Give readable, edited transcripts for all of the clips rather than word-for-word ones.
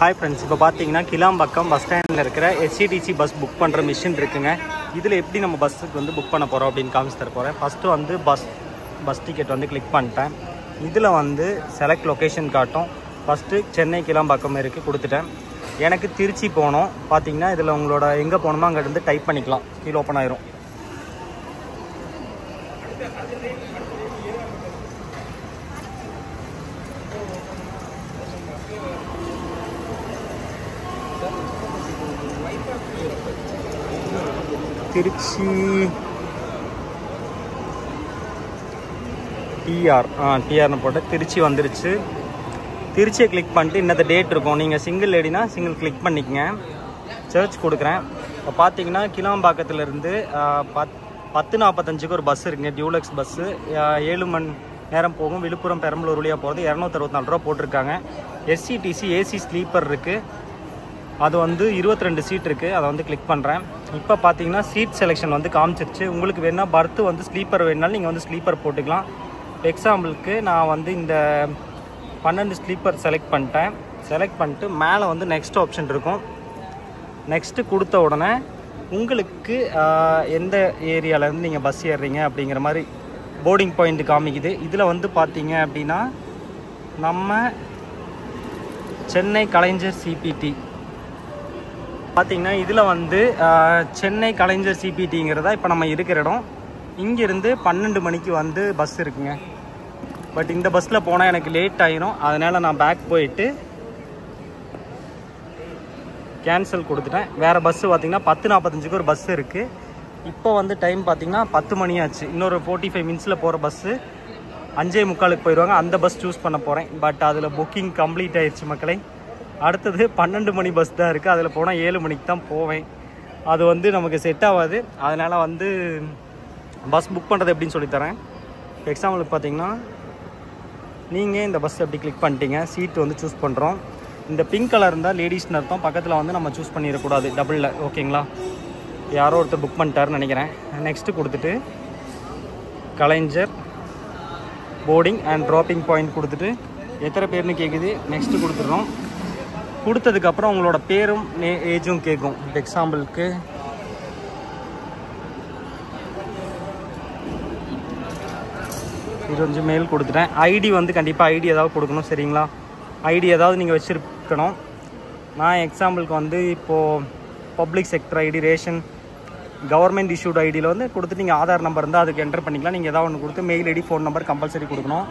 Hi friends, இப்போ பார்த்தீங்கன்னா Kilambakkam bus ஸ்டாண்டில் இருக்கிற SCTC பஸ் புக் பண்ணுற மிஷின் இருக்குங்க. இதில் எப்படி நம்ம பஸ்ஸுக்கு வந்து புக் பண்ண போகிறோம் அப்படின்னு காமிச்சு தர போகிறேன். ஃபஸ்ட்டு வந்து பஸ் டிக்கெட் வந்து கிளிக் பண்ணிட்டேன். இதில் வந்து செலக்ட் லொக்கேஷன் காட்டும். ஃபஸ்ட்டு சென்னை கிளாம்பாக்கம் இருக்குது, கொடுத்துட்டேன். எனக்கு திருச்சி போகணும். பார்த்தீங்கன்னா இதில் உங்களோட எங்கே போகணுமோ அங்கே இருந்து டைப் பண்ணிக்கலாம், கீழே ஓப்பன் ஆயிரும். திருச்சி டிஆர்னு போட்டு திருச்சி வந்துருச்சு. திருச்சியை கிளிக் பண்ணிட்டு இன்னத்த டேட் இருக்கும். நீங்கள் சிங்கிள் லேடினா சிங்கிள் கிளிக் பண்ணிக்கங்க. சர்ச் கொடுக்குறேன். இப்போ பார்த்தீங்கன்னா கிளாம்பாக்கத்துலேருந்து 10:45க்கு ஒரு பஸ் இருக்குங்க, டியூலக்ஸ் பஸ்ஸு. 7 மணி நேரம் போகும். விழுப்புரம் பெரம்பலூர் வழியாக போகிறது. 264 ரூபா போட்டிருக்காங்க. SCTC ஏசி ஸ்லீப்பர் இருக்குது. அது வந்து 22 சீட் இருக்குது. அதை வந்து கிளிக் பண்ணுறேன். இப்போ பார்த்தீங்கன்னா சீட் செலெக்ஷன் வந்து காமிச்சிருச்சு. உங்களுக்கு வேணா பர்த்து வந்து ஸ்லீப்பர் வேணாலும் நீங்கள் வந்து ஸ்லீப்பர் போட்டுக்கலாம். எக்ஸாம்பிளுக்கு நான் வந்து இந்த 12 ஸ்லீப்பர் செலக்ட் பண்ணிட்டேன். செலக்ட் பண்ணிட்டு மேலே வந்து நெக்ஸ்ட் ஆப்ஷன் இருக்கும். நெக்ஸ்ட்டு கொடுத்த உடனே உங்களுக்கு எந்த ஏரியாவிலேருந்து நீங்கள் பஸ் ஏறுறீங்க அப்படிங்கிற மாதிரி போர்டிங் பாயிண்ட் காமிக்குது. இதில் வந்து பார்த்தீங்க அப்படின்னா நம்ம சென்னை கலைஞர் CPT பார்த்தீங்கன்னா இதில் வந்து சென்னை கலைஞர் CPTங்கிறதா இப்போ நம்ம இருக்கிற இடம். இங்கேருந்து 12 மணிக்கு வந்து பஸ் இருக்குங்க. பட் இந்த பஸ்ஸில் போனால் எனக்கு லேட் ஆகிரும். அதனால் நான் பேக் போயிட்டு கேன்சல் கொடுத்துட்டேன். வேறு பஸ்ஸு பார்த்திங்கன்னா 10:45க்கு ஒரு பஸ்ஸு இருக்குது. இப்போ வந்து டைம் பார்த்திங்கன்னா 10 மணி ஆச்சு. இன்னொரு 45 மினிட்ஸில் போகிற பஸ்ஸு 5:45க்கு போயிடுவாங்க. அந்த பஸ் சூஸ் பண்ண போகிறேன். பட் அதில் புக்கிங் கம்ப்ளீட் ஆயிடுச்சு மக்களே. அடுத்தது 12 மணி பஸ் தான் இருக்குது. அதில் போனால் 7 மணிக்கு தான் போவேன். அது வந்து நமக்கு செட் ஆகாது. அதனால் வந்து பஸ் புக் பண்ணுறது எப்படின்னு சொல்லித்தரேன். எக்ஸாம்பிளுக்கு பார்த்தீங்கன்னா நீங்கள் இந்த பஸ் எப்படி கிளிக் பண்ணிட்டீங்க. சீட்டு வந்து சூஸ் பண்ணுறோம். இந்த பிங்க் கலர் இருந்தால் லேடிஸ்னு அர்த்தம். பக்கத்தில் வந்து நம்ம சூஸ் பண்ணிடக்கூடாது, டபுளில். ஓகேங்களா? யாரோ ஒருத்தர் புக் பண்ணிட்டாருன்னு நினைக்கிறேன். நெக்ஸ்ட்டு கொடுத்துட்டு கலைஞர் போர்டிங் அண்ட் ட்ராப்பிங் பாயிண்ட் கொடுத்துட்டு எத்தனை பேர்னு கேட்குது. நெக்ஸ்ட்டு கொடுத்துட்றோம். கொடுத்ததுக்கப்புறம் உங்களோட பேரும் ஏஜும் கேட்கும். எக்ஸாம்பிளுக்கு இது கொஞ்சம் மெயில் கொடுத்துட்டேன். ஐடி வந்து கண்டிப்பாக ஐடி ஏதாவது கொடுக்கணும், சரிங்களா? ஐடி ஏதாவது நீங்கள் வச்சுருக்கணும். நான் எக்ஸாம்பிளுக்கு வந்து இப்போது public sector ID, ration, government issued ஐடியில் வந்து கொடுத்துட்டு நீங்கள் ஆதார் நம்பர் இருந்தால் அதுக்கு என்டர் பண்ணிக்கலாம். நீங்கள் ஏதாவது ஒன்று கொடுத்து mail ID, phone number compulsory கொடுக்கணும்.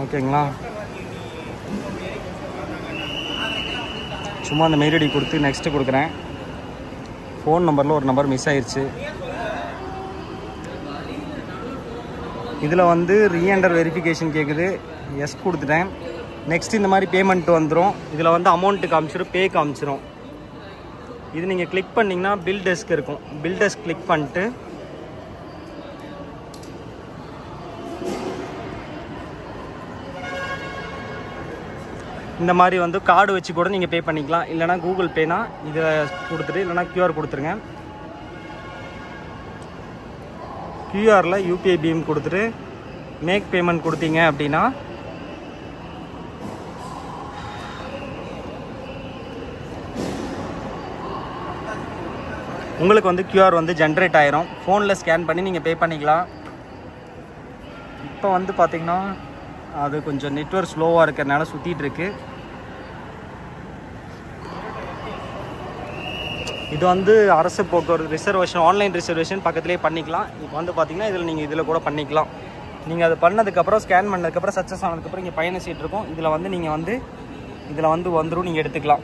ஓகேங்களா? சும்மா அந்த மெயில் ஐடி கொடுத்து நெக்ஸ்ட்டு கொடுக்குறேன். ஃபோன் நம்பரில் ஒரு நம்பர் மிஸ் ஆயிடுச்சு. இதில் வந்து ரீஎண்டர் வெரிஃபிகேஷன் கேட்குது. எஸ் கொடுத்துட்டேன். நெக்ஸ்ட் இந்த மாதிரி பேமெண்ட் வந்துடும். இதில் வந்து அமௌண்ட்டு காமிச்சிடும், பே காமிச்சிடும். இது நீங்கள் கிளிக் பண்ணிங்கன்னா பில் டெஸ்க் இருக்கும். பில் டெஸ்க் கிளிக் பண்ணிட்டு இந்த மாதிரி வந்து கார்டு வச்சு கூட நீங்கள் பே பண்ணிக்கலாம். இல்லைனா கூகுள் பேனா இதை கொடுத்துட்டு இல்லைனா QR கொடுத்துருங்க. QRல UPI பீம் கொடுத்துட்டு மேக் பேமெண்ட் கொடுத்தீங்க அப்படின்னா உங்களுக்கு வந்து QR வந்து ஜென்ரேட் ஆயிரும். ஃபோனில் ஸ்கேன் பண்ணி நீங்கள் பே பண்ணிக்கலாம். இப்போ வந்து பார்த்திங்கன்னா அது கொஞ்சம் நெட்வொர்க் ஸ்லோவாக இருக்கிறதுனால சுற்றிட்டு இருக்கு. இது வந்து அரசு போக்குவரத்து ரிசர்வேஷன், ஆன்லைன் ரிசர்வேஷன் பக்கத்துலேயே பண்ணிக்கலாம். இப்போ வந்து பார்த்திங்கன்னா இதில் கூட பண்ணிக்கலாம். நீங்கள் அது பண்ணதுக்கப்புறம் ஸ்கேன் பண்ணதுக்கப்புறம் சக்ஸஸ் ஆனதுக்கப்புறம் இங்கே பயண சீட் இருக்கும். இதில் வந்து நீங்கள் வந்து வந்துடும், நீங்கள் எடுத்துக்கலாம்.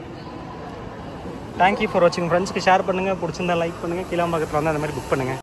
தேங்க்யூ ஃபார் வாட்சிங். ஃப்ரெண்ட்ஸ்க்கு ஷேர் பண்ணுங்கள். பிடிச்சிருந்தா லைக் பண்ணுங்கள். கிளாம்பாக்கத்தில் வந்து அந்த மாதிரி புக் பண்ணுங்கள்.